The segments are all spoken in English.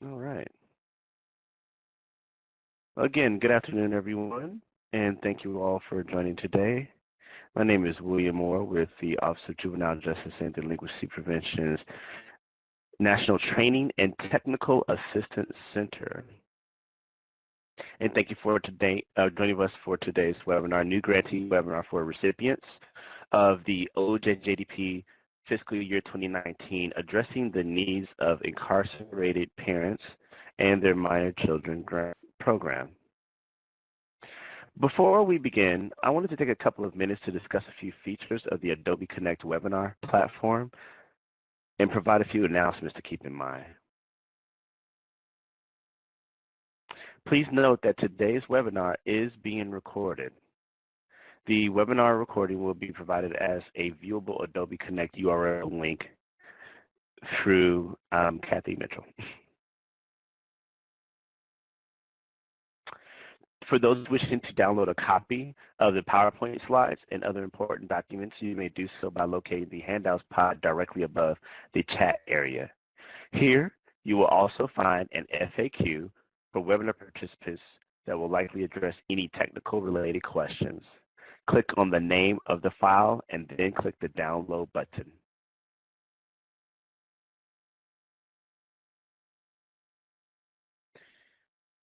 All right. Again, good afternoon, everyone, and thank you all for joining today. My name is William Moore with the Office of Juvenile Justice and Delinquency Prevention's National Training and Technical Assistance Center. And thank you for joining us for today's webinar, new grantee webinar for recipients of the OJJDP Fiscal Year 2019, Addressing the Needs of Incarcerated Parents and Their Minor Children Grant Program. Before we begin, I wanted to take a couple of minutes to discuss a few features of the Adobe Connect webinar platform and provide a few announcements to keep in mind. Please note that today's webinar is being recorded. The webinar recording will be provided as a viewable Adobe Connect URL link through Kathy Mitchell. For those wishing to download a copy of the PowerPoint slides and other important documents, you may do so by locating the handouts pod directly above the chat area. Here, you will also find an FAQ for webinar participants that will likely address any technical related questions. Click on the name of the file and then click the download button.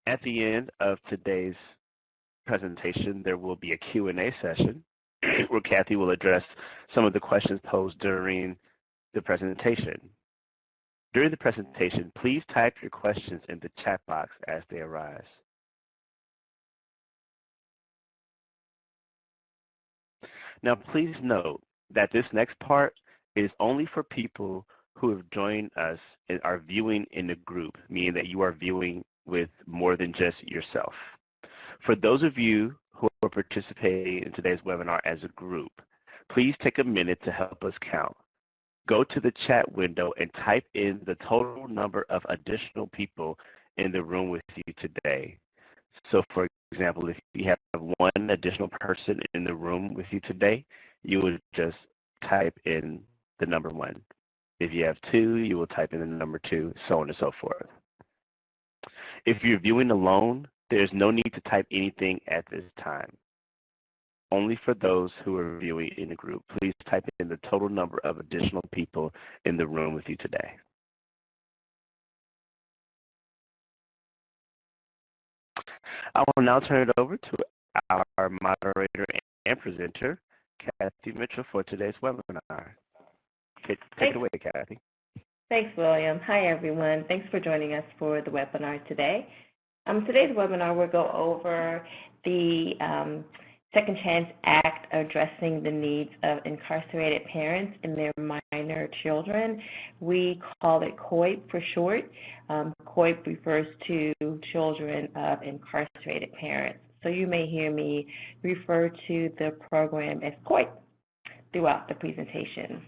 At the end of today's presentation, there will be a Q&A session where Kathy will address some of the questions posed during the presentation. During the presentation, please type your questions in the chat box as they arise. Now, please note that this next part is only for people who have joined us and are viewing in a group, meaning that you are viewing with more than just yourself. For those of you who are participating in today's webinar as a group, please take a minute to help us count. Go to the chat window and type in the total number of additional people in the room with you today. So for example, if you have one additional person in the room with you today, you would just type in the number 1. If you have 2, you will type in the number 2, so on and so forth. If you're viewing alone, there's no need to type anything at this time. Only for those who are viewing in a group, please type in the total number of additional people in the room with you today. I will now turn it over to our moderator and presenter, Kathy Mitchell, for today's webinar. Take it away, Kathy. Thanks, William. Hi, everyone. Thanks for joining us for the webinar today. Today's webinar will go over the Second Chance Act addressing the needs of incarcerated parents and their minor children. We call it COIP for short. COIP refers to children of incarcerated parents. So you may hear me refer to the program as COIP throughout the presentation.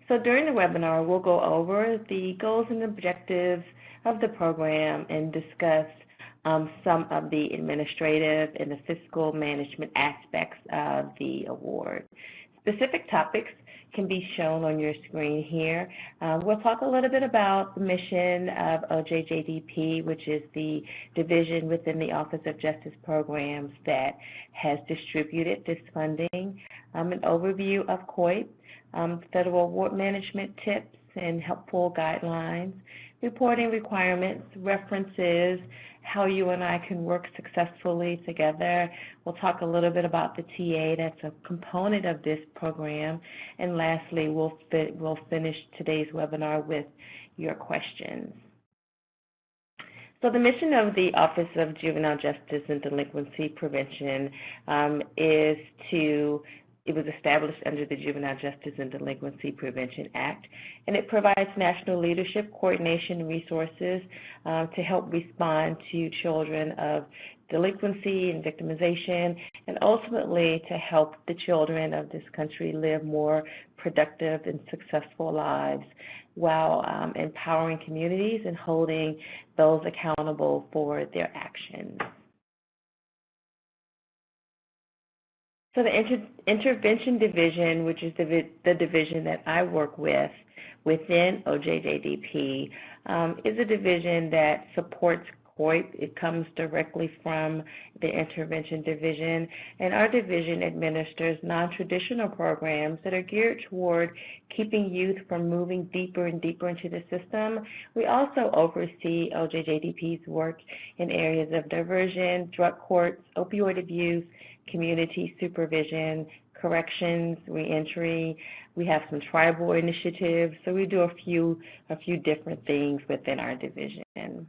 So during the webinar, we'll go over the goals and objectives of the program and discuss some of the administrative and the fiscal management aspects of the award. Specific topics can be shown on your screen here. We'll talk a little bit about the mission of OJJDP, which is the division within the Office of Justice Programs that has distributed this funding, an overview of COIP, federal award management tips and helpful guidelines, reporting requirements, references, how you and I can work successfully together. We'll talk a little bit about the TA that's a component of this program. And lastly, we'll finish today's webinar with your questions. So the mission of the Office of Juvenile Justice and Delinquency Prevention it was established under the Juvenile Justice and Delinquency Prevention Act, and it provides national leadership, coordination, and resources to help respond to children of delinquency and victimization, and ultimately to help the children of this country live more productive and successful lives while empowering communities and holding those accountable for their actions. So the intervention division, which is the division that I work with within OJJDP, is a division that supports COIP. It comes directly from the intervention division, and our division administers non-traditional programs that are geared toward keeping youth from moving deeper and deeper into the system. We also oversee OJJDP's work in areas of diversion, drug courts, opioid abuse, community supervision, corrections, reentry. We have some tribal initiatives, so we do a few different things within our division.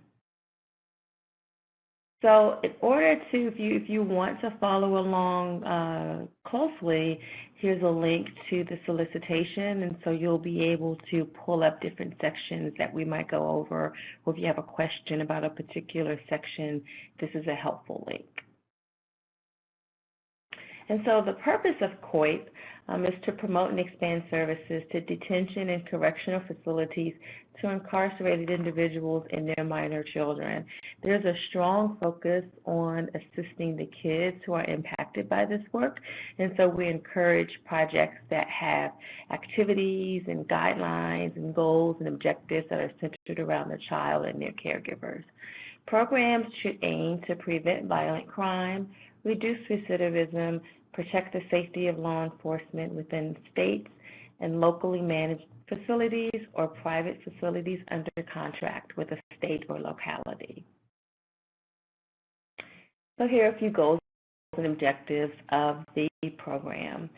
So in order to, if you want to follow along closely, here's a link to the solicitation, and so you'll be able to pull up different sections that we might go over, or if you have a question about a particular section, this is a helpful link. And so the purpose of COIP is to promote and expand services to detention and correctional facilities to incarcerated individuals and their minor children. There's a strong focus on assisting the kids who are impacted by this work, and so we encourage projects that have activities and guidelines and goals and objectives that are centered around the child and their caregivers. Programs should aim to prevent violent crime, reduce recidivism, protect the safety of law enforcement within states and locally managed facilities or private facilities under contract with a state or locality. So here are a few goals and objectives of the program.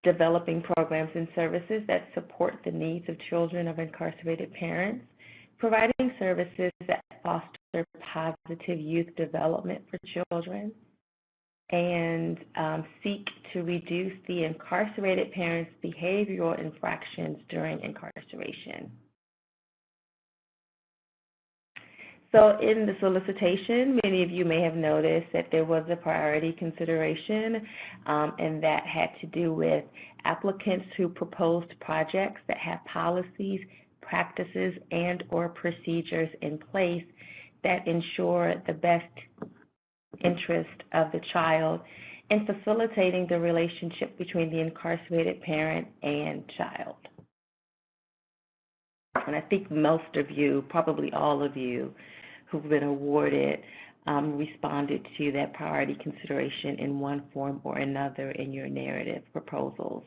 Developing programs and services that support the needs of children of incarcerated parents, providing services that foster positive youth development for children, and seek to reduce the incarcerated parents' behavioral infractions during incarceration. So in the solicitation, many of you may have noticed that there was a priority consideration, and that had to do with applicants who proposed projects that have policies, practices, and or procedures in place that ensure the best interest of the child in facilitating the relationship between the incarcerated parent and child. And I think most of you, probably all of you who've been awarded, responded to that priority consideration in one form or another in your narrative proposals.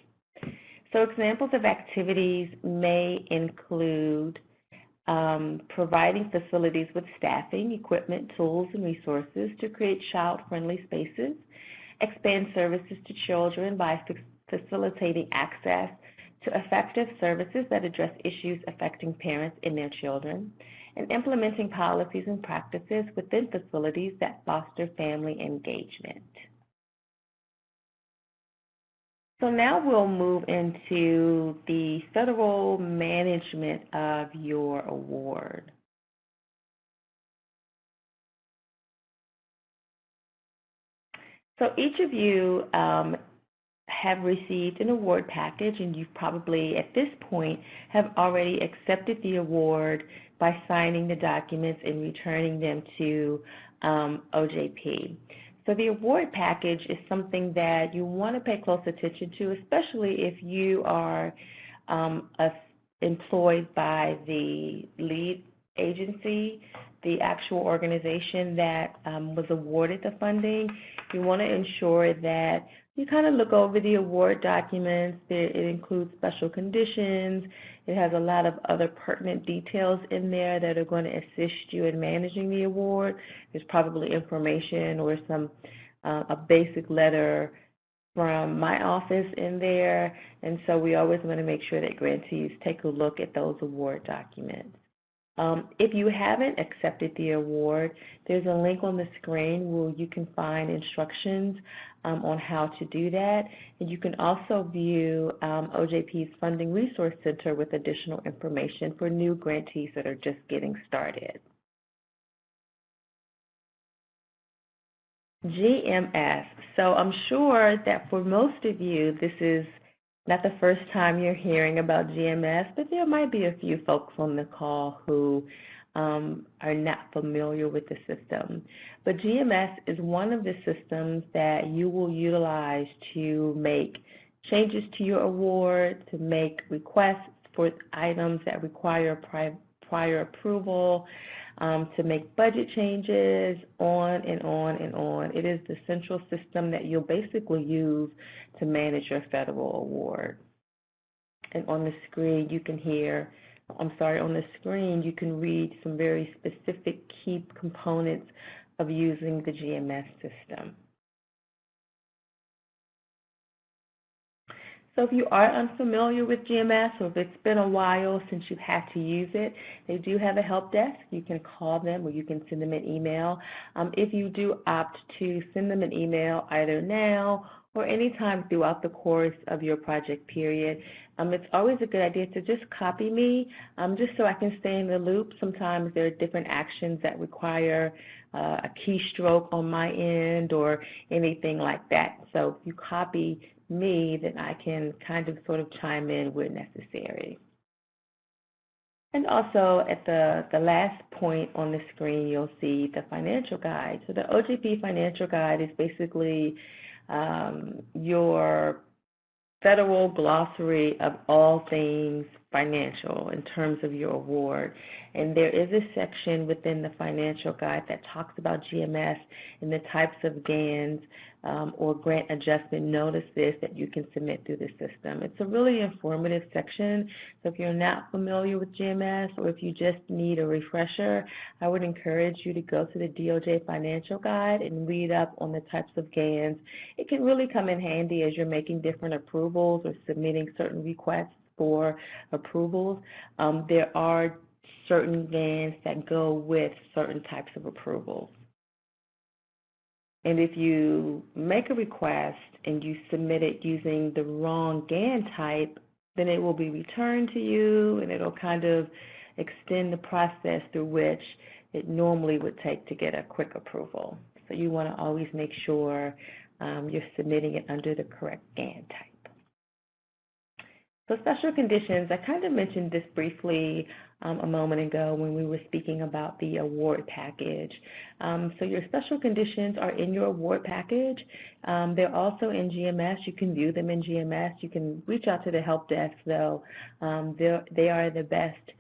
So examples of activities may include providing facilities with staffing, equipment, tools, and resources to create child-friendly spaces, expand services to children by facilitating access to effective services that address issues affecting parents and their children, and implementing policies and practices within facilities that foster family engagement. So now we'll move into the federal management of your award. So each of you have received an award package, and you probably at this point have already accepted the award by signing the documents and returning them to OJP. So the award package is something that you want to pay close attention to, especially if you are employed by the lead agency, the actual organization that was awarded the funding. You want to ensure that you kind of look over the award documents. It includes special conditions. It has a lot of other pertinent details in there that are going to assist you in managing the award. There's probably information or a basic letter from my office in there, and so we always want to make sure that grantees take a look at those award documents. If you haven't accepted the award, there's a link on the screen where you can find instructions on how to do that. And you can also view OJP's Funding Resource Center with additional information for new grantees that are just getting started. GMS. So I'm sure that for most of you, this is not the first time you're hearing about GMS, but there might be a few folks on the call who are not familiar with the system. But GMS is one of the systems that you will utilize to make changes to your award, to make requests for items that require prior approval, to make budget changes, on and on and on. It is the central system that you'll basically use to manage your federal award. And on the screen you can on the screen you can read some very specific key components of using the GMS system. So if you are unfamiliar with GMS, or if it's been a while since you've had to use it, they do have a help desk. You can call them or you can send them an email. If you do opt to send them an email either now or anytime throughout the course of your project period, it's always a good idea to just copy me, just so I can stay in the loop. Sometimes there are different actions that require a keystroke on my end or anything like that. So if you copy me, then I can kind of sort of chime in where necessary. And also at the last point on the screen, you'll see the financial guide. So the OJP financial guide is basically your federal glossary of all things financial in terms of your award. And there is a section within the financial guide that talks about GMS and the types of GANs or grant adjustment notices that you can submit through the system. It's a really informative section. So if you're not familiar with GMS or if you just need a refresher, I would encourage you to go to the DOJ financial guide and read up on the types of GANs. It can really come in handy as you're making different approvals or submitting certain requests for approvals. There are certain GANs that go with certain types of approvals. And if you make a request and you submit it using the wrong GAN type, then it will be returned to you and it'll kind of extend the process through which it normally would take to get a quick approval. So you want to always make sure you're submitting it under the correct GAN type. So special conditions, I kind of mentioned this briefly a moment ago when we were speaking about the award package. So your special conditions are in your award package. They're also in GMS. You can view them in GMS. You can reach out to the help desk, though. They are the best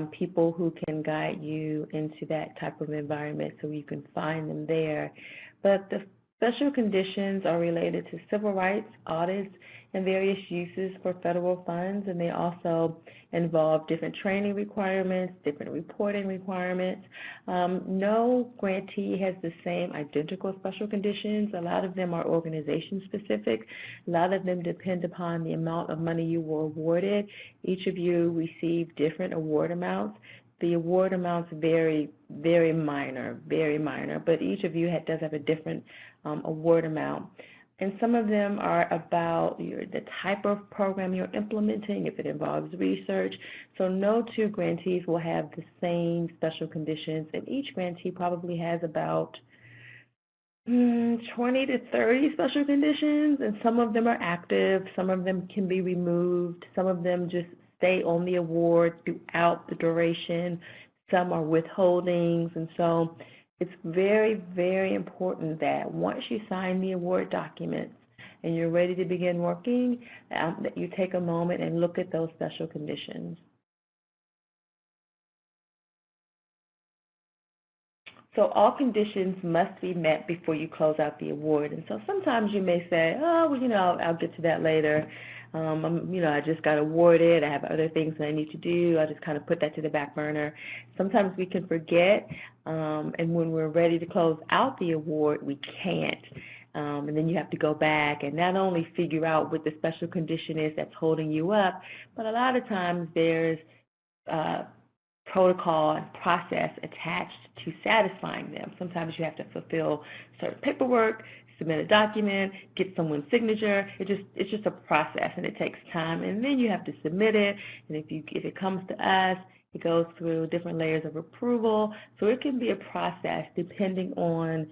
people who can guide you into that type of environment, so you can find them there. But the special conditions are related to civil rights, audits, and various uses for federal funds, and they also involve different training requirements, different reporting requirements. No grantee has the same identical special conditions. A lot of them are organization specific. A lot of them depend upon the amount of money you were awarded. Each of you received different award amounts. The award amounts vary very minor, but each of you does have a different award amount. And some of them are about the type of program you're implementing, if it involves research. So no two grantees will have the same special conditions, and each grantee probably has about 20 to 30 special conditions, and some of them are active, some of them can be removed, some of them just stay on the award throughout the duration, some are withholdings, and so it's very, very important that once you sign the award documents and you're ready to begin working, that you take a moment and look at those special conditions. So all conditions must be met before you close out the award. And so sometimes you may say, oh, well, I'll get to that later. I just got awarded. I have other things that I need to do. I'll just kind of put that to the back burner. Sometimes we can forget, and when we're ready to close out the award, we can't. And then you have to go back and not only figure out what the special condition is that's holding you up, but a lot of times there's protocol and process attached to satisfying them. Sometimes you have to fulfill certain paperwork, submit a document, get someone's signature. It's just a process, and it takes time. And then you have to submit it. And if it comes to us, it goes through different layers of approval. So it can be a process depending on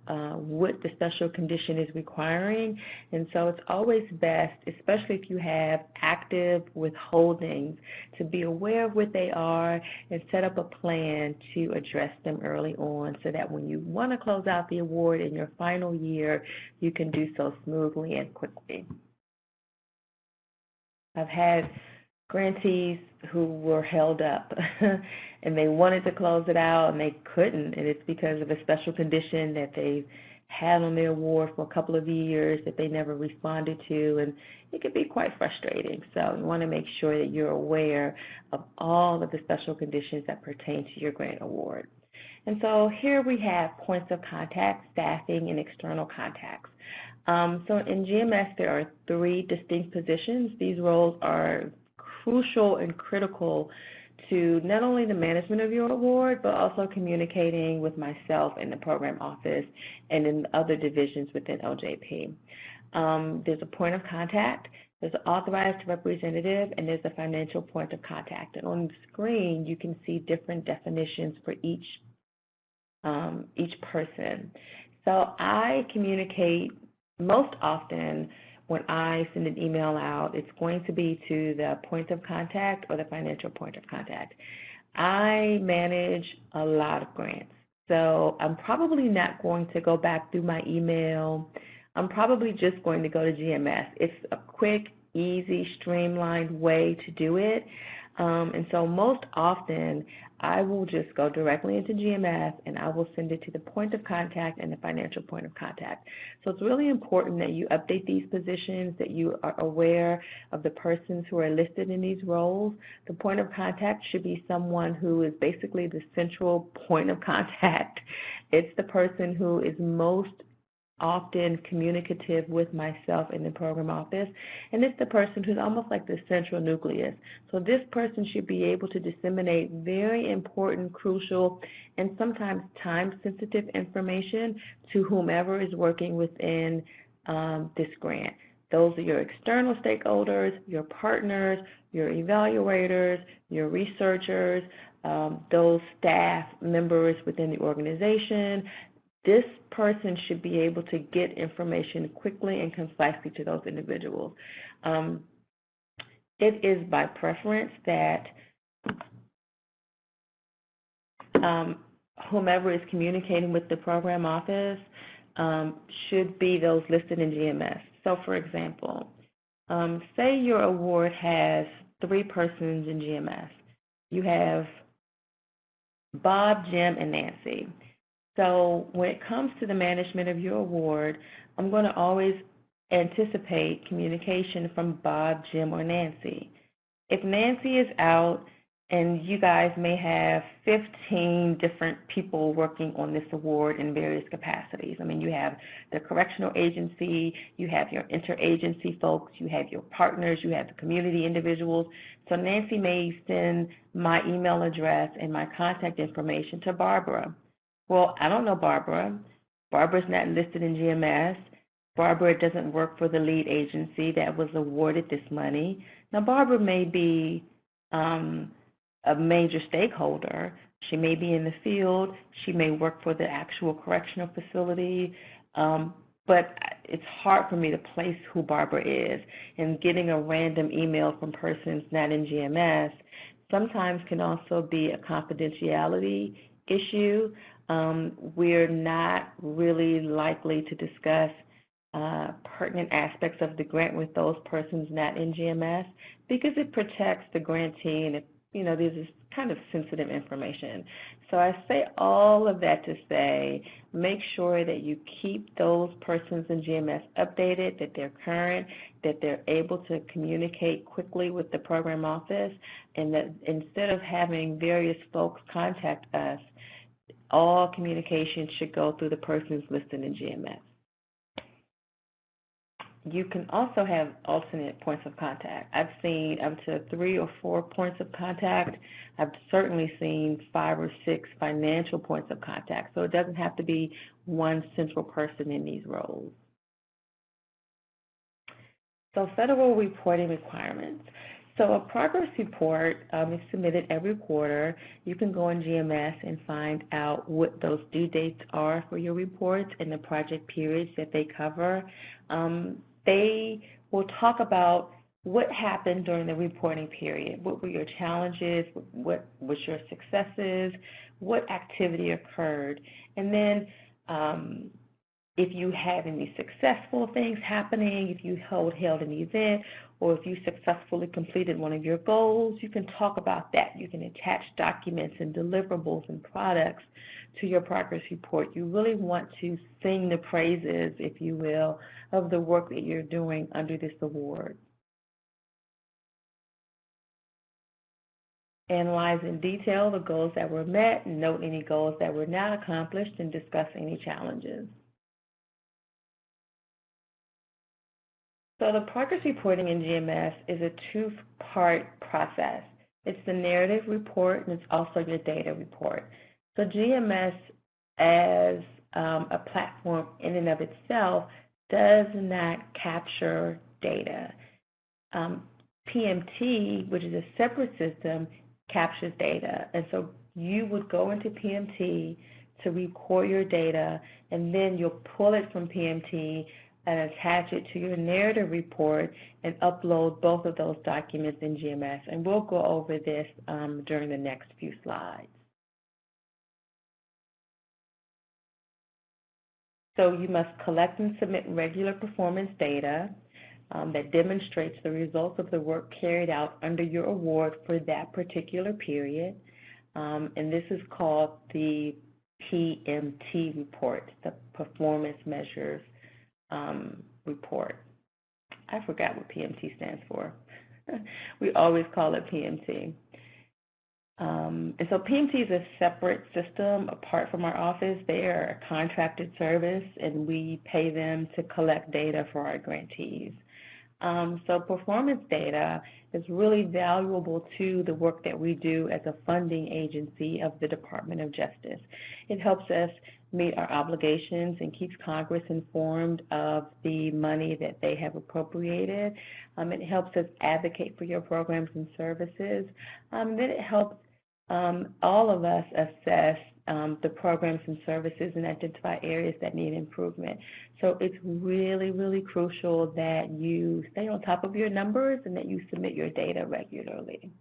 what the special condition is requiring. And so it's always best, especially if you have active withholdings, to be aware of what they are and set up a plan to address them early on so that when you want to close out the award in your final year, you can do so smoothly and quickly. I've had grantees who were held up and they wanted to close it out and they couldn't, and it's because of a special condition that they had on their award for a couple of years that they never responded to, and it could be quite frustrating. So you want to make sure that you're aware of all of the special conditions that pertain to your grant award. And so here we have points of contact, staffing, and external contacts. So in GMS, there are 3 distinct positions. These roles are crucial and critical to not only the management of your award, but also communicating with myself in the program office and in other divisions within OJP. There's a point of contact, there's an authorized representative, and there's a financial point of contact. And on the screen, you can see different definitions for each person. So I communicate most often when I send an email out, it's going to be to the point of contact or the financial point of contact. I manage a lot of grants, so I'm probably not going to go back through my email. I'm probably just going to go to GMS. It's a quick, easy, streamlined way to do it. And so most often, I will just go directly into GMS and I will send it to the point of contact and the financial point of contact. So it's really important that you update these positions, that you are aware of the persons who are listed in these roles. The point of contact should be someone who is basically the central point of contact. It's the person who is most often communicative with myself in the program office, and it's the person who's almost like the central nucleus. So this person should be able to disseminate very important, crucial, and sometimes time-sensitive information to whomever is working within this grant. Those are your external stakeholders, your partners, your evaluators, your researchers, those staff members within the organization. This person should be able to get information quickly and concisely to those individuals. It is by preference that whomever is communicating with the program office should be those listed in GMS. So for example, say your award has 3 persons in GMS. You have Bob, Jim, and Nancy. So when it comes to the management of your award, I'm going to always anticipate communication from Bob, Jim, or Nancy. If Nancy is out, and you guys may have 15 different people working on this award in various capacities. I mean, you have the correctional agency, you have your interagency folks, you have your partners, you have the community individuals. So Nancy may send my email address and my contact information to Barbara. Well, I don't know Barbara. Barbara's not listed in GMS. Barbara doesn't work for the lead agency that was awarded this money. Now, Barbara may be a major stakeholder. She may be in the field. She may work for the actual correctional facility. But it's hard for me to place who Barbara is. And getting a random email from persons not in GMS sometimes can also be a confidentiality issue. We're not really likely to discuss pertinent aspects of the grant with those persons not in GMS because it protects the grantee and this is kind of sensitive information. So I say all of that to say, make sure that you keep those persons in GMS updated, that they're current, that they're able to communicate quickly with the program office, and that instead of having various folks contact us, all communication should go through the persons listed in GMS. You can also have alternate points of contact. I've seen up to 3 or 4 points of contact. I've certainly seen 5 or 6 financial points of contact. So it doesn't have to be one central person in these roles. So federal reporting requirements. So a progress report is submitted every quarter. You can go on GMS and find out what those due dates are for your reports and the project periods that they cover. They will talk about what happened during the reporting period. What were your challenges? What was your successes? What activity occurred? And then if you had any successful things happening, if you held an event, or if you successfully completed one of your goals, you can talk about that. You can attach documents and deliverables and products to your progress report. You really want to sing the praises, if you will, of the work that you're doing under this award. Analyze in detail the goals that were met, note any goals that were not accomplished, and discuss any challenges. So the progress reporting in GMS is a two-part process. It's the narrative report and it's also your data report. So GMS as a platform in and of itself does not capture data. PMT, which is a separate system, captures data. And so you would go into PMT to record your data, and then you'll pull it from PMT and attach it to your narrative report and upload both of those documents in GMS. And we'll go over this during the next few slides. So you must collect and submit regular performance data that demonstrates the results of the work carried out under your award for that particular period. And this is called the PMT report, the Performance Measures report. I forgot what PMT stands for. We always call it PMT. And so PMT is a separate system apart from our office. They are a contracted service, and we pay them to collect data for our grantees. So performance data is really valuable to the work that we do as a funding agency of the Department of Justice. It helps us meet our obligations and keeps Congress informed of the money that they have appropriated. It helps us advocate for your programs and services. Then it helps all of us assess the programs and services and identify areas that need improvement. So it's really, really crucial that you stay on top of your numbers and that you submit your data regularly.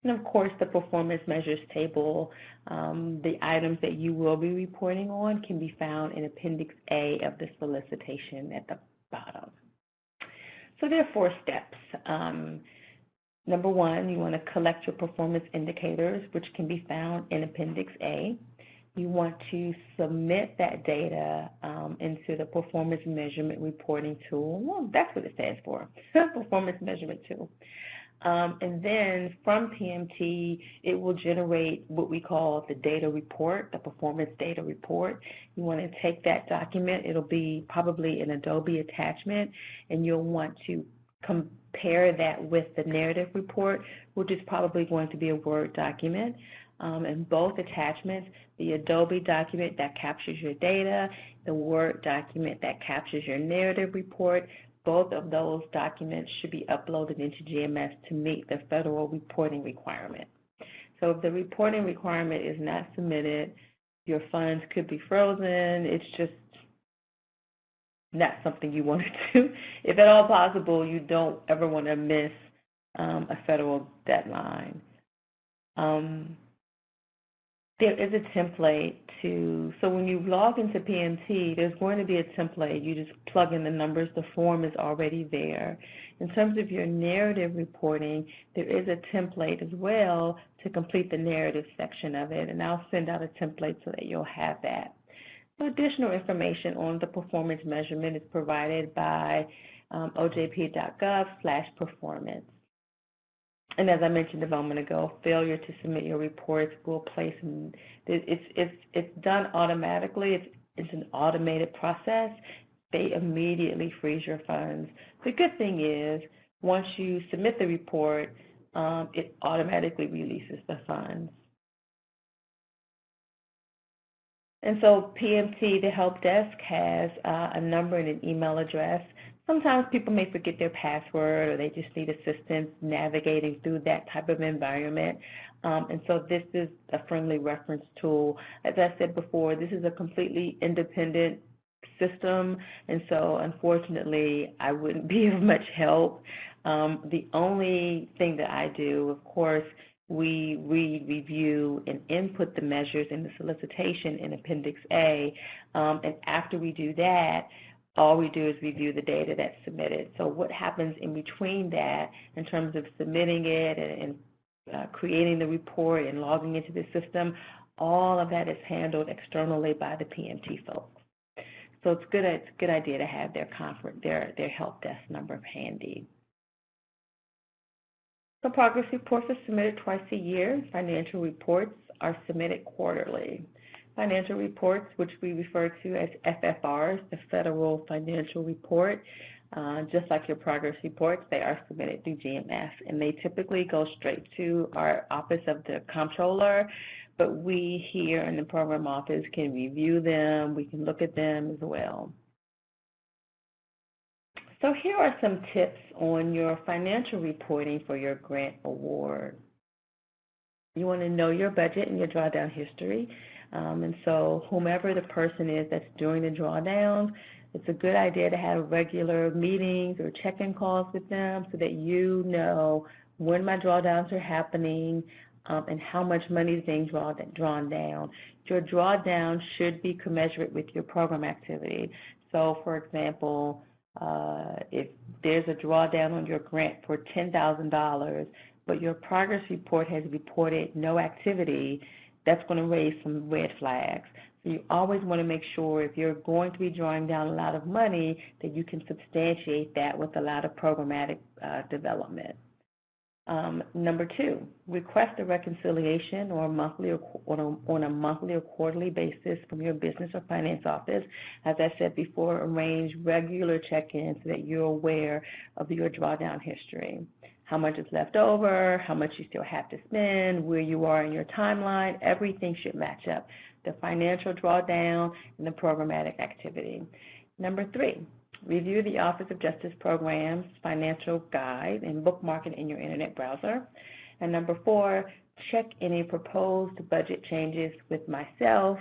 And of course, the performance measures table, the items that you will be reporting on can be found in Appendix A of the solicitation at the bottom. So there are 4 steps. Number 1, you want to collect your performance indicators, which can be found in Appendix A. You want to submit that data into the Performance Measurement Reporting Tool. Well, that's what it stands for, Performance Measurement Tool. And then from PMT, it will generate what we call the data report, the performance data report. You want to take that document. It'll be probably an Adobe attachment, and you'll want to compare that with the narrative report, which is probably going to be a Word document. And both attachments, the Adobe document that captures your data, the Word document that captures your narrative report, both of those documents should be uploaded into GMS to meet the federal reporting requirement. So if the reporting requirement is not submitted, your funds could be frozen. It's just not something you want to do. If at all possible, you don't ever want to miss a federal deadline. There is a template so when you log into PMT, there's going to be a template. You just plug in the numbers. The form is already there. In terms of your narrative reporting, there is a template as well to complete the narrative section of it, and I'll send out a template so that you'll have that. Additional information on the performance measurement is provided by ojp.gov/performance. And as I mentioned a moment ago, failure to submit your reports will place, it's done automatically. It's an automated process. They immediately freeze your funds. The good thing is, once you submit the report, it automatically releases the funds. And so PMT, the help desk, has a number and an email address. Sometimes people may forget their password or they just need assistance navigating through that type of environment. And so this is a friendly reference tool. As I said before, this is a completely independent system, and so unfortunately I wouldn't be of much help. The only thing that I do, of course, we review and input the measures in the solicitation in Appendix A, and after we do that, all we do is review the data that's submitted. So what happens in between that in terms of submitting it and creating the report and logging into the system, all of that is handled externally by the PMT folks. So it's a good idea to have their help desk number handy. So progress reports are submitted twice a year. Financial reports are submitted quarterly. Financial reports, which we refer to as FFRs, the Federal Financial Report, just like your progress reports, they are submitted through GMS, and they typically go straight to our Office of the Comptroller, but we here in the program office can review them, we can look at them as well. So here are some tips on your financial reporting for your grant award. You want to know your budget and your drawdown history. And so whomever the person is that's doing the drawdowns, it's a good idea to have regular meetings or check-in calls with them so that you know when my drawdowns are happening and how much money is being drawn down. Your drawdown should be commensurate with your program activity. So for example, if there's a drawdown on your grant for $10,000, but your progress report has reported no activity, that's going to raise some red flags. So you always want to make sure if you're going to be drawing down a lot of money that you can substantiate that with a lot of programmatic development. Number two, request a reconciliation or on a monthly or quarterly basis from your business or finance office. As I said before, arrange regular check-ins so that you're aware of your drawdown history. How much is left over, how much you still have to spend, where you are in your timeline, everything should match up. The financial drawdown and the programmatic activity. Number three, review the Office of Justice Programs Financial Guide and bookmark it in your internet browser. And number four, check any proposed budget changes with myself,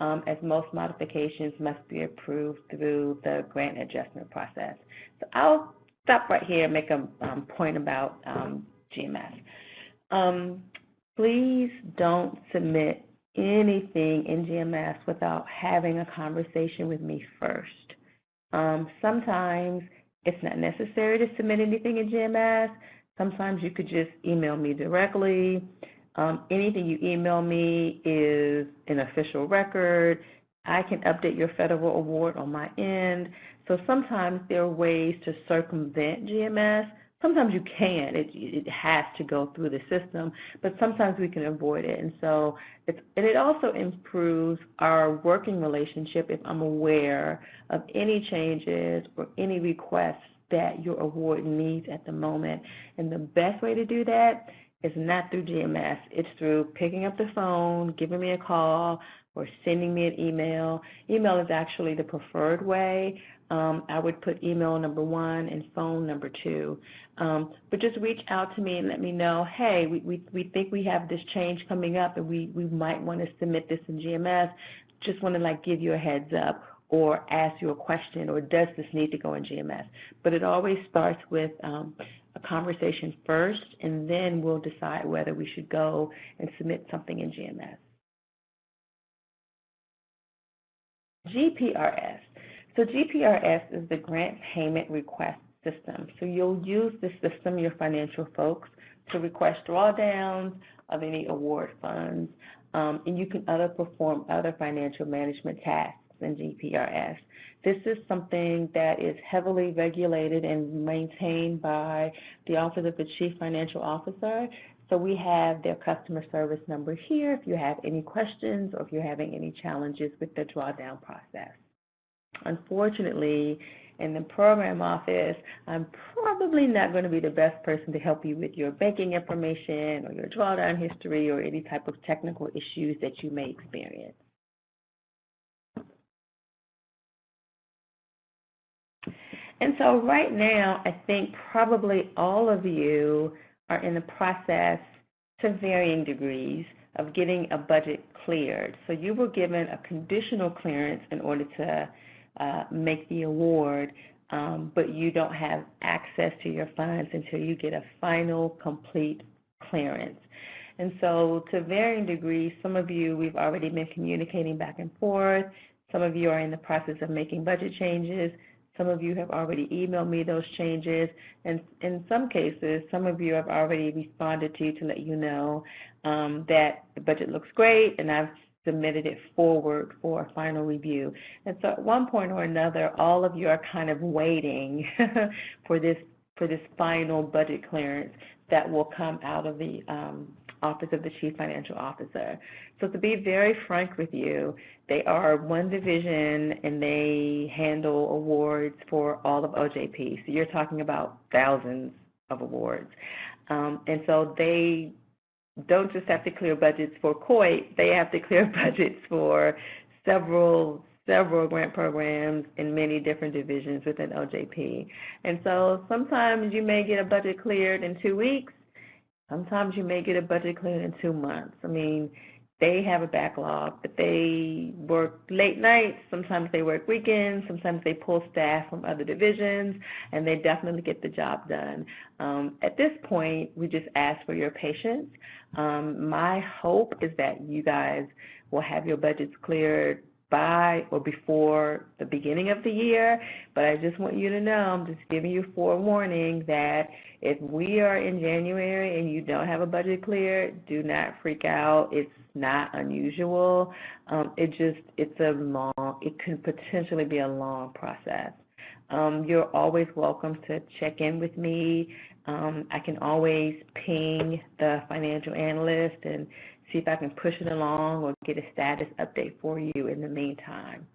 as most modifications must be approved through the grant adjustment process. So I'll stop right here and make a point about GMS. Please don't submit anything in GMS without having a conversation with me first. Sometimes it's not necessary to submit anything in GMS. Sometimes you could just email me directly. Anything you email me is an official record. I can update your federal award on my end. So sometimes there are ways to circumvent GMS. Sometimes you can't. It has to go through the system, but sometimes we can avoid it. And so it also improves our working relationship if I'm aware of any changes or any requests that your award needs at the moment. And the best way to do that is not through GMS. It's through picking up the phone, giving me a call, or sending me an email. Email is actually the preferred way. I would put email number one and phone number two. But just reach out to me and let me know, hey, we think we have this change coming up and we might want to submit this in GMS. Just want to give you a heads up or ask you a question, or does this need to go in GMS? But it always starts with a conversation first, and then we'll decide whether we should go and submit something in GMS. GPRS. So GPRS is the Grant Payment Request System. So you'll use this system, your financial folks, to request drawdowns of any award funds, and you can perform other financial management tasks in GPRS. This is something that is heavily regulated and maintained by the Office of the Chief Financial Officer. So we have their customer service number here if you have any questions or if you're having any challenges with the drawdown process. Unfortunately, in the program office, I'm probably not going to be the best person to help you with your banking information or your drawdown history or any type of technical issues that you may experience. And so right now, I think probably all of you are in the process to varying degrees of getting a budget cleared. So you were given a conditional clearance in order to make the award, but you don't have access to your funds until you get a final, complete clearance. And so to varying degrees, some of you, we've already been communicating back and forth. Some of you are in the process of making budget changes. Some of you have already emailed me those changes. And in some cases, some of you have already responded to let you know that the budget looks great and I've submitted it forward for a final review. And so at one point or another, all of you are kind of waiting for this final budget clearance that will come out of the Office of the Chief Financial Officer. So to be very frank with you, they are one division and they handle awards for all of OJP. So you're talking about thousands of awards. And so they don't just have to clear budgets for COIP, they have to clear budgets for several grant programs in many different divisions within OJP. And so sometimes you may get a budget cleared in 2 weeks. Sometimes you may get a budget cleared in 2 months. I mean, they have a backlog, but they work late nights. Sometimes they work weekends. Sometimes they pull staff from other divisions, and they definitely get the job done. At this point, we just ask for your patience. My hope is that you guys will have your budgets cleared by or before the beginning of the year, but I just want you to know, I'm just giving you forewarning that if we are in January and you don't have a budget cleared, do not freak out. It's not unusual. It can potentially be a long process. You're always welcome to check in with me. I can always ping the financial analyst and see if I can push it along or get a status update for you in the meantime.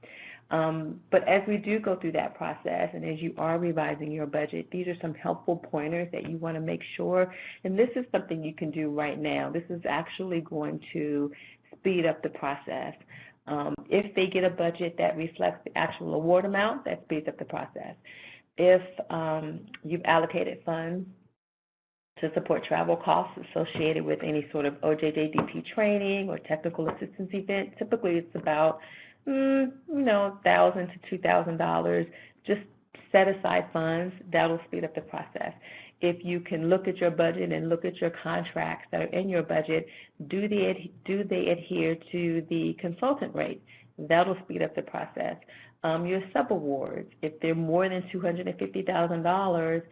But as we do go through that process and as you are revising your budget, these are some helpful pointers that you want to make sure, and this is something you can do right now. This is actually going to speed up the process. If they get a budget that reflects the actual award amount, that speeds up the process. If you've allocated funds to support travel costs associated with any sort of OJJDP training or technical assistance event, typically it's about $1,000 to $2,000. Just set aside funds. That'll speed up the process. If you can look at your budget and look at your contracts that are in your budget, do they adhere to the consultant rate? That'll speed up the process. Your subawards, if they're more than $250,000,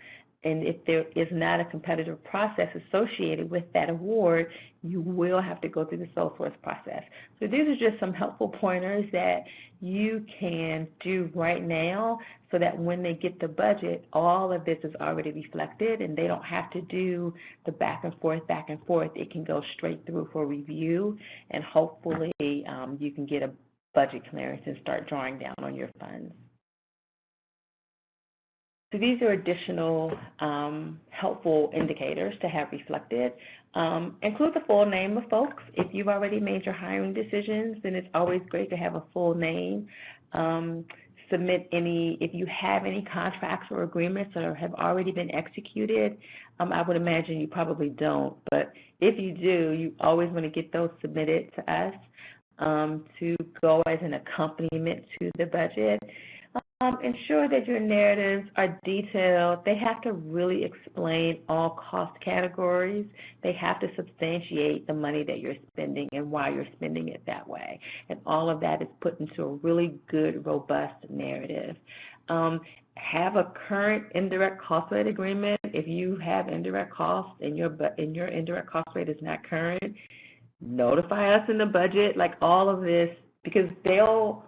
and if there is not a competitive process associated with that award, you will have to go through the sole source process. So these are just some helpful pointers that you can do right now so that when they get the budget, all of this is already reflected and they don't have to do the back and forth. It can go straight through for review, and hopefully you can get a budget clearance and start drawing down on your funds. So these are additional helpful indicators to have reflected. Include the full name of folks. If you've already made your hiring decisions, then it's always great to have a full name. Submit if you have any contracts or agreements that have already been executed. I would imagine you probably don't, but if you do, you always want to get those submitted to us to go as an accompaniment to the budget. Ensure that your narratives are detailed. They have to really explain all cost categories. They have to substantiate the money that you're spending and why you're spending it that way. And all of that is put into a really good, robust narrative. Have a current indirect cost rate agreement. If you have indirect costs and your indirect cost rate is not current, notify us in the budget, like all of this, because they'll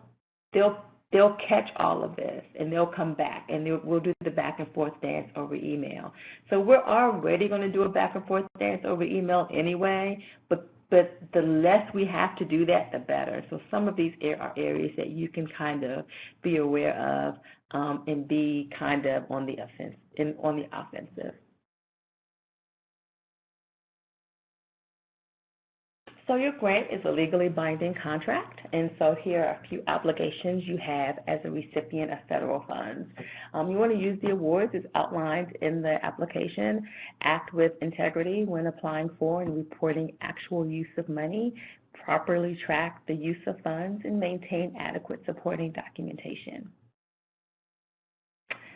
catch all of this and they'll come back and we'll do the back and forth dance over email. So we're already going to do a back and forth dance over email anyway, but the less we have to do that, the better. So some of these are areas that you can kind of be aware of and be kind of on the offensive. So your grant is a legally binding contract, and so here are a few obligations you have as a recipient of federal funds. You want to use the awards as outlined in the application, act with integrity when applying for and reporting actual use of money, properly track the use of funds, and maintain adequate supporting documentation.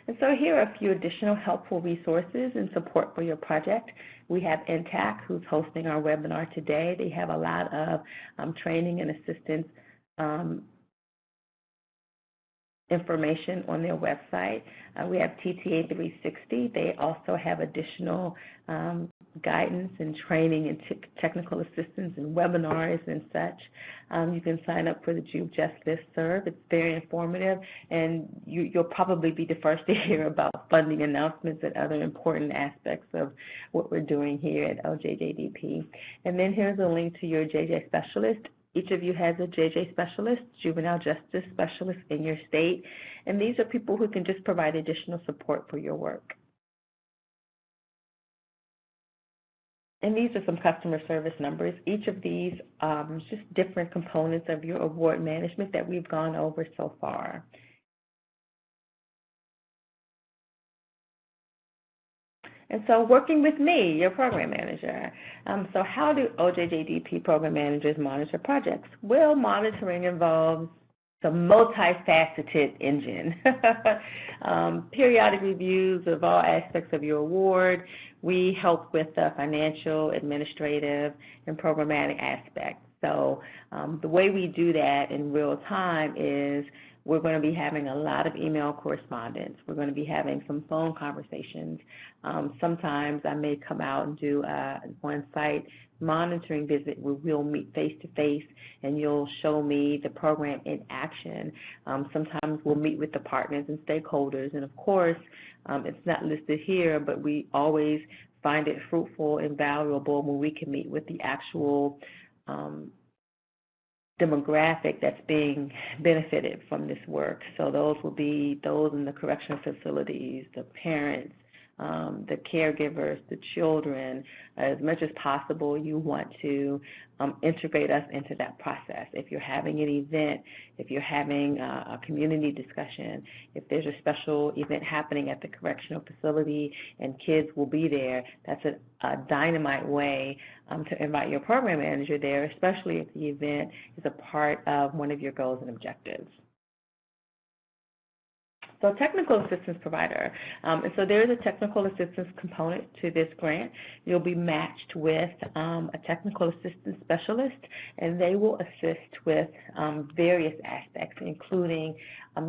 And so here are a few additional helpful resources and support for your project. We have NTTAC, who's hosting our webinar today. They have a lot of training and assistance information on their website. We have TTA 360. They also have additional guidance and training and technical assistance and webinars and such. You can sign up for the Just listserv. It's very informative, and you'll probably be the first to hear about funding announcements and other important aspects of what we're doing here at OJJDP. And then here's a link to your JJ specialist. Each of you has a JJ specialist, juvenile justice specialist in your state, and these are people who can just provide additional support for your work. And these are some customer service numbers. Each of these is just different components of your award management that we've gone over so far. And so working with me, your program manager. So how do OJJDP program managers monitor projects? Well, monitoring involves a multifaceted engine. Periodic reviews of all aspects of your award. We help with the financial, administrative, and programmatic aspects. So the way we do that in real time is we're going to be having a lot of email correspondence. We're going to be having some phone conversations. Sometimes I may come out and do an on-site monitoring visit where we'll meet face-to-face and you'll show me the program in action. Sometimes we'll meet with the partners and stakeholders, and of course, it's not listed here, but we always find it fruitful and valuable when we can meet with the actual demographic that's being benefited from this work. So those will be those in the correctional facilities, the parents, the caregivers, the children. As much as possible, you want to integrate us into that process. If you're having an event, if you're having a community discussion, if there's a special event happening at the correctional facility and kids will be there, that's a dynamite way to invite your program manager there, especially if the event is a part of one of your goals and objectives. So technical assistance provider. And so there is a technical assistance component to this grant. You'll be matched with a technical assistance specialist, and they will assist with various aspects, including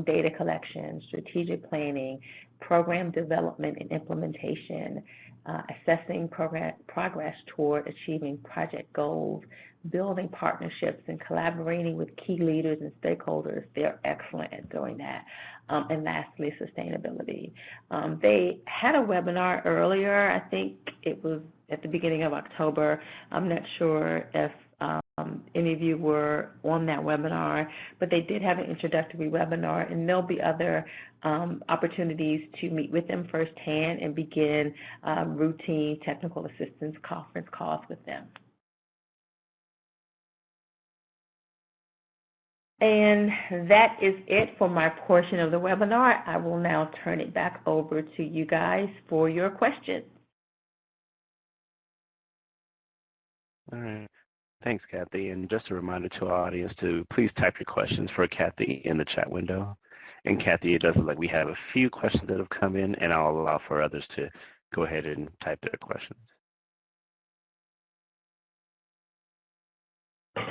data collection, strategic planning, program development and implementation, assessing progress toward achieving project goals, building partnerships and collaborating with key leaders and stakeholders. They're excellent at doing that. And lastly, sustainability. They had a webinar earlier. I think it was at the beginning of October. I'm not sure if any of you were on that webinar, but they did have an introductory webinar, and there'll be other opportunities to meet with them firsthand and begin routine technical assistance conference calls with them. And that is it for my portion of the webinar. I will now turn it back over to you guys for your questions. All right. Thanks, Kathy. And just a reminder to our audience to please type your questions for Kathy in the chat window. And Kathy, it does look like we have a few questions that have come in, and I'll allow for others to go ahead and type their questions.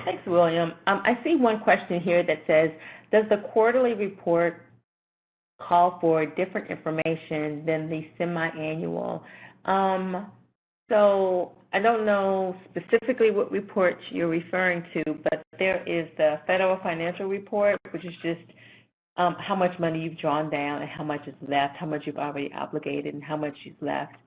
Thanks, William. I see one question here that says, does the quarterly report call for different information than the semi-annual? So I don't know specifically what reports you're referring to, but there is the federal financial report, which is just how much money you've drawn down and how much is left, how much you've already obligated and how much is left.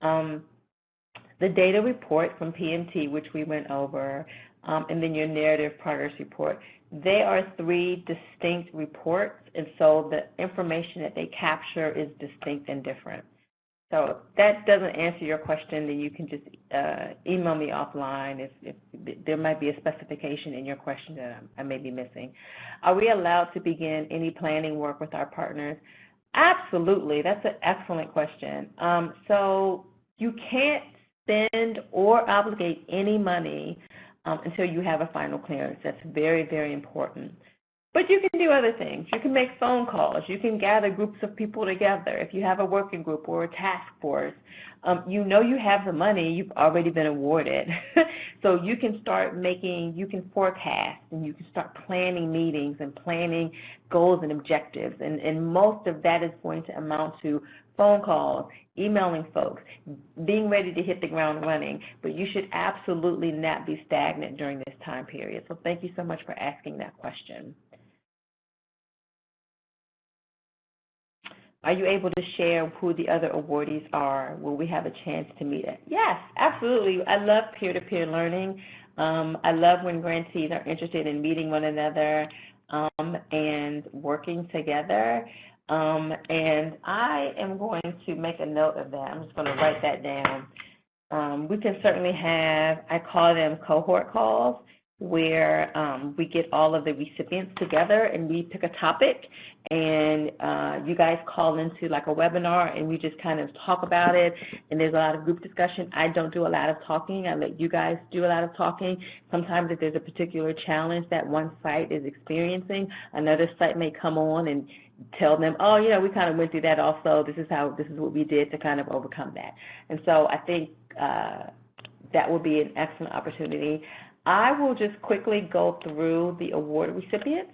The data report from PMT, which we went over, and then your narrative progress report. They are three distinct reports, and so the information that they capture is distinct and different. So if that doesn't answer your question, then you can just email me offline if there might be a specification in your question that I may be missing. Are we allowed to begin any planning work with our partners? Absolutely. That's an excellent question. So you can't spend or obligate any money until you have a final clearance. That's very, very important. But you can do other things. You can make phone calls. You can gather groups of people together. If you have a working group or a task force, you know you have the money. You've already been awarded. So you can start you can forecast, and you can start planning meetings and planning goals and objectives. And most of that is going to amount to phone calls, emailing folks, being ready to hit the ground running. But you should absolutely not be stagnant during this time period. So thank you so much for asking that question. Are you able to share who the other awardees are? Will we have a chance to meet it? Yes, absolutely. I love peer-to-peer learning. I love when grantees are interested in meeting one another and working together. And I am going to make a note of that. I'm just going to write that down. We can certainly have, I call them cohort calls, where we get all of the recipients together and we pick a topic, and you guys call into like a webinar and we just kind of talk about it, and there's a lot of group discussion. I don't do a lot of talking. I let you guys do a lot of talking. Sometimes if there's a particular challenge that one site is experiencing, another site may come on and tell them, oh, you know, we kind of went through that also. This is what we did to kind of overcome that. And so I think that would be an excellent opportunity. I will just quickly go through the award recipients.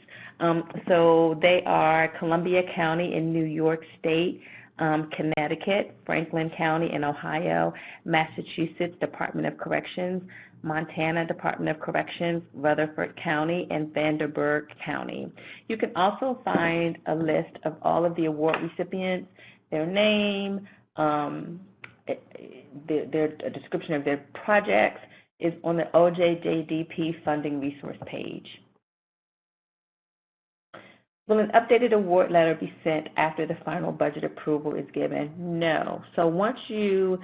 So they are Columbia County in New York State, Connecticut, Franklin County in Ohio, Massachusetts Department of Corrections, Montana Department of Corrections, Rutherford County, and Vanderburgh County. You can also find a list of all of the award recipients, their name, a description of their projects, is on the OJJDP funding resource page. Will an updated award letter be sent after the final budget approval is given? No. So once you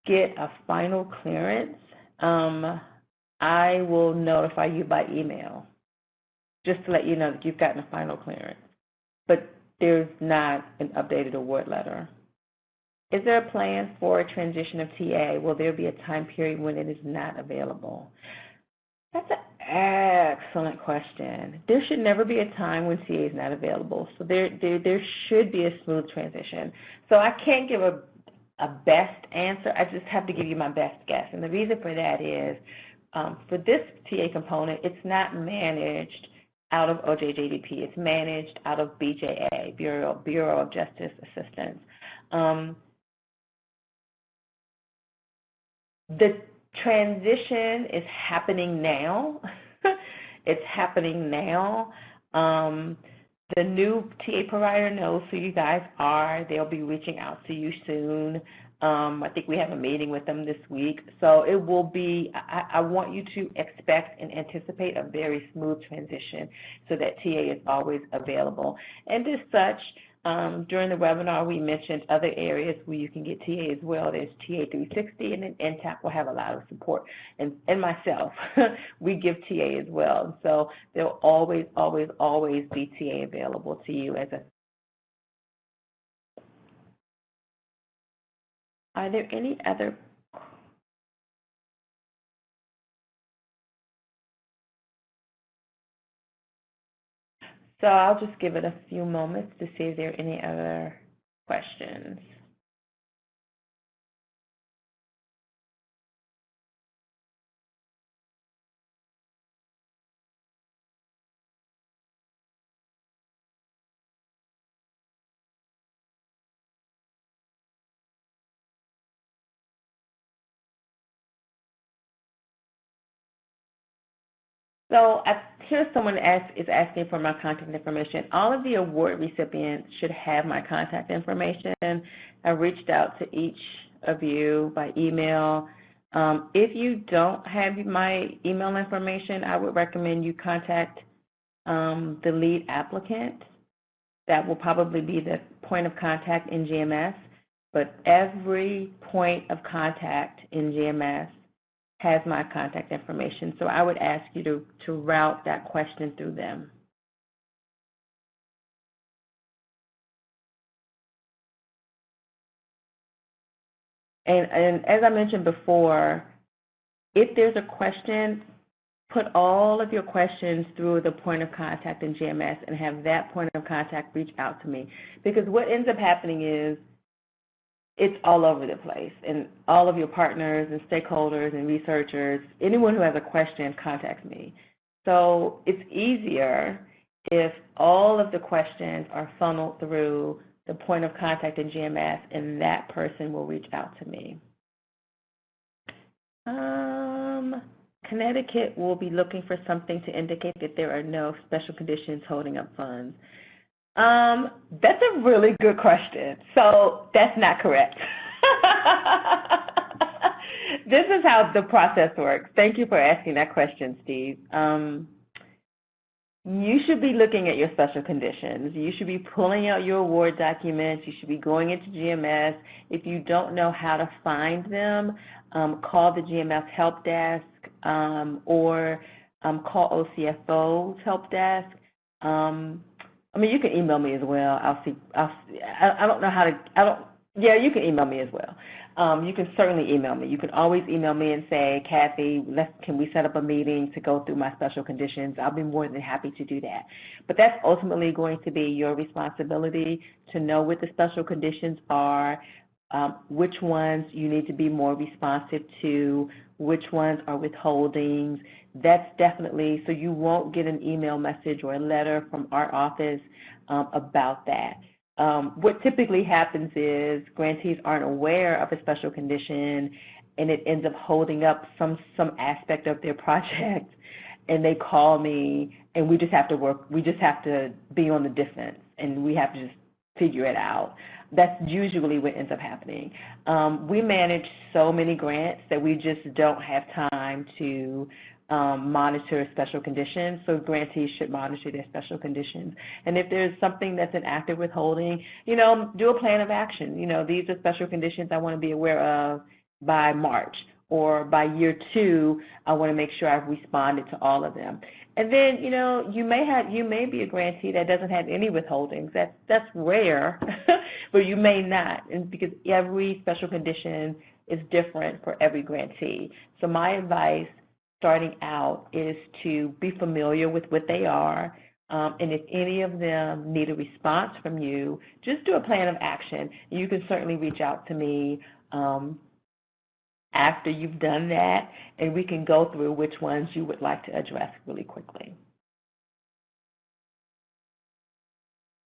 get a final clearance, I will notify you by email, just to let you know that you've gotten a final clearance. But there's not an updated award letter. Is there a plan for a transition of TA? Will there be a time period when it is not available? That's an excellent question. There should never be a time when TA is not available. So there should be a smooth transition. So I can't give a best answer. I just have to give you my best guess. And the reason for that is for this TA component, it's not managed out of OJJDP. It's managed out of BJA, Bureau of Justice Assistance. The transition is happening now. It's happening now. The new TA provider knows who you guys are. They'll be reaching out to you soon. I think we have a meeting with them this week. So it will be, I want you to expect and anticipate a very smooth transition so that TA is always available. And as such, during the webinar, we mentioned other areas where you can get TA as well. There's TA 360, and then NTTAC will have a lot of support. And myself, we give TA as well. So there'll always, always, always be TA available to you as a. Are there any other? So I'll just give it a few moments to see if there are any other questions. So here's someone is asking for my contact information. All of the award recipients should have my contact information. I reached out to each of you by email. If you don't have my email information, I would recommend you contact the lead applicant. That will probably be the point of contact in GMS. but every point of contact in GMS has my contact information. So I would ask you to route that question through them. And as I mentioned before, if there's a question, put all of your questions through the point of contact in GMS and have that point of contact reach out to me. Because what ends up happening is it's all over the place, and all of your partners and stakeholders and researchers, anyone who has a question contacts me. So it's easier if all of the questions are funneled through the point of contact in GMS, and that person will reach out to me. Connecticut will be looking for something to indicate that there are no special conditions holding up funds. That's a really good question. So that's not correct. This is how the process works. Thank you for asking that question, Steve. You should be looking at your special conditions. You should be pulling out your award documents. You should be going into GMS. If you don't know how to find them, call the GMS Help Desk or call OCFO's Help Desk. I mean, you can email me as well. I don't know how to, yeah, you can email me as well. You can certainly email me. You can always email me and say, Kathy, can we set up a meeting to go through my special conditions? I'll be more than happy to do that. But that's ultimately going to be your responsibility to know what the special conditions are, which ones you need to be more responsive to, which ones are withholdings. That's definitely, so you won't get an email message or a letter from our office about that. What typically happens is grantees aren't aware of a special condition, and it ends up holding up some aspect of their project, and they call me, and we just have to be on the defense, and we have to just figure it out. That's usually what ends up happening. We manage so many grants that we just don't have time to monitor special conditions, so grantees should monitor their special conditions. And if there's something that's an active withholding, do a plan of action. These are special conditions I want to be aware of by March, or by year 2, I want to make sure I've responded to all of them. And then, you may be a grantee that doesn't have any withholdings. That's rare, but you may not, and because every special condition is different for every grantee. So my advice starting out is to be familiar with what they are, and if any of them need a response from you, just do a plan of action. You can certainly reach out to me after you've done that, and we can go through which ones you would like to address really quickly.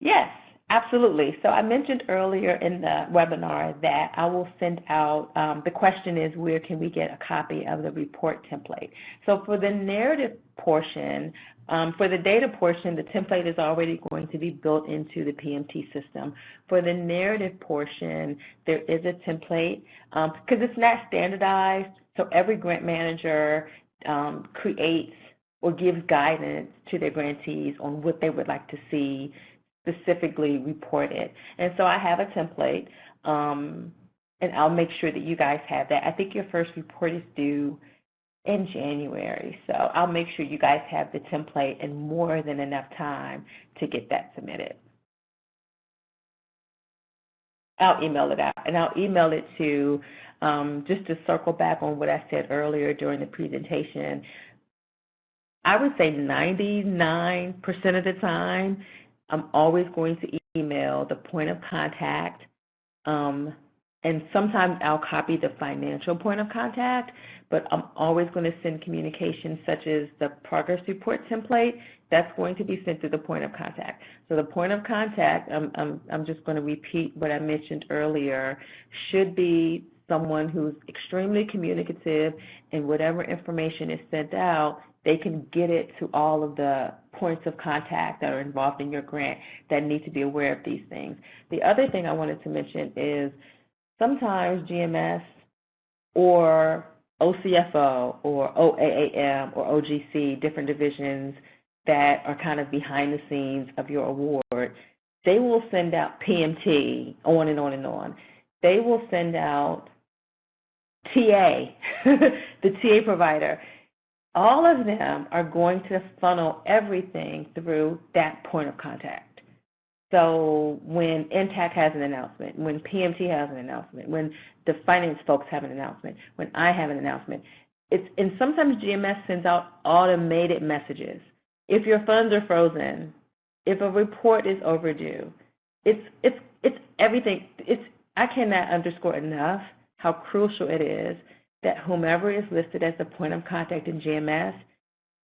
Yes, absolutely. So I mentioned earlier in the webinar that I will send out, the question is, where can we get a copy of the report template? So for the narrative portion, for the data portion, the template is already going to be built into the PMT system. For the narrative portion, there is a template because it's not standardized, so every grant manager creates or gives guidance to their grantees on what they would like to see specifically reported. And so I have a template, and I'll make sure that you guys have that. I think your first report is due in January, so I'll make sure you guys have the template and more than enough time to get that submitted. I'll email it out, and I'll email it to, just to circle back on what I said earlier during the presentation, I would say 99% of the time, I'm always going to email the point of contact, and sometimes I'll copy the financial point of contact, but I'm always going to send communications such as the progress report template. That's going to be sent to the point of contact. So the point of contact, I'm just going to repeat what I mentioned earlier, should be someone who's extremely communicative, and whatever information is sent out, they can get it to all of the points of contact that are involved in your grant that need to be aware of these things. The other thing I wanted to mention is sometimes GMS or OCFO or OAAM or OGC, different divisions that are kind of behind the scenes of your award, they will send out PMT on and on and on. they will send out TA, the TA provider. All of them are going to funnel everything through that point of contact. So when NTTAC has an announcement, when PMT has an announcement, when the finance folks have an announcement, when I have an announcement, and sometimes GMS sends out automated messages. If your funds are frozen, if a report is overdue, it's everything. I cannot underscore enough how crucial it is that whomever is listed as the point of contact in GMS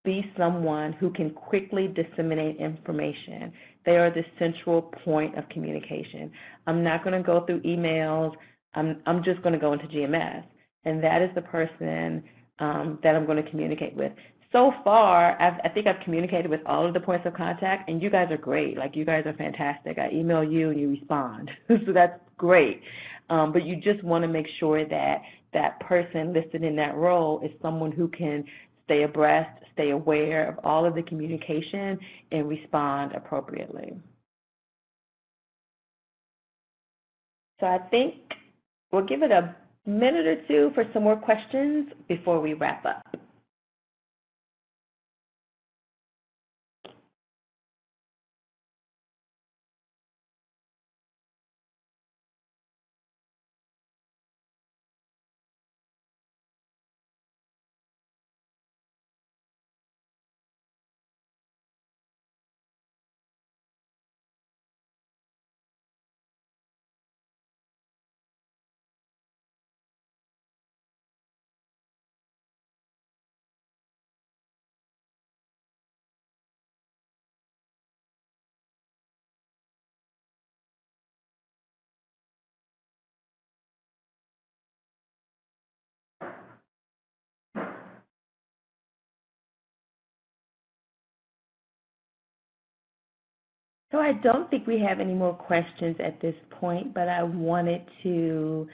be someone who can quickly disseminate information. They are the central point of communication. I'm not going to go through emails. I'm just going to go into GMS, and that is the person that I'm going to communicate with. So far, I think I've communicated with all of the points of contact, and you guys are great. Like, you guys are fantastic. I email you and you respond, so that's great. But you just want to make sure that that person listed in that role is someone who can stay abreast, stay aware of all of the communication, and respond appropriately. So I think we'll give it a minute or two for some more questions before we wrap up. So I don't think we have any more questions at this point, but I wanted to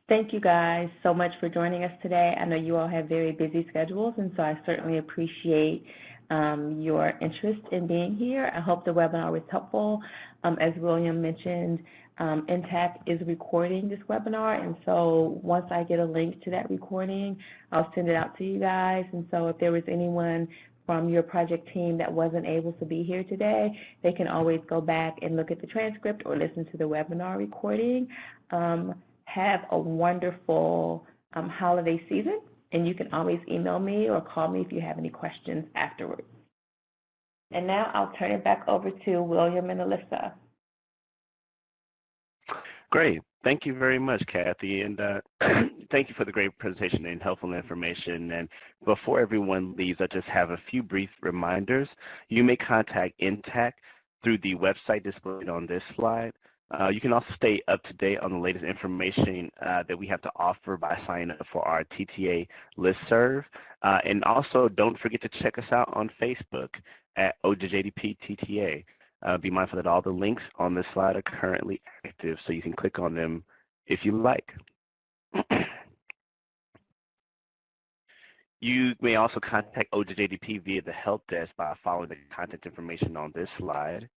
thank you guys so much for joining us today. I know you all have very busy schedules, and so I certainly appreciate your interest in being here. I hope the webinar was helpful. As William mentioned, NTTAC is recording this webinar, and so once I get a link to that recording, I'll send it out to you guys. And so if there was anyone from your project team that wasn't able to be here today, they can always go back and look at the transcript or listen to the webinar recording. Have a wonderful holiday season, and you can always email me or call me if you have any questions afterwards. And now I'll turn it back over to William and Alyssa. Great. Thank you very much, Kathy, and thank you for the great presentation and helpful information. And before everyone leaves, I just have a few brief reminders. You may contact NTTAC through the website displayed on this slide. You can also stay up to date on the latest information that we have to offer by signing up for our TTA listserv. And also, don't forget to check us out on Facebook at OJJDP TTA. Be mindful that all the links on this slide are currently active, so you can click on them if you like. You may also contact OJJDP via the help desk by following the contact information on this slide.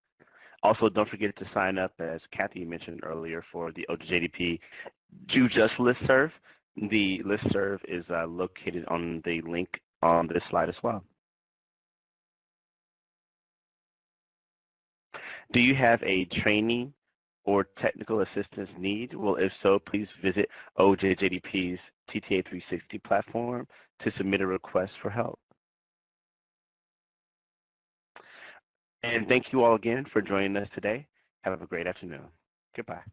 Also, don't forget to sign up, as Kathy mentioned earlier, for the OJJDP JUJUST listserv. The listserv is located on the link on this slide as well. Do you have a training or technical assistance need? Well, if so, please visit OJJDP's TTA 360 platform to submit a request for help. And thank you all again for joining us today. Have a great afternoon. Goodbye.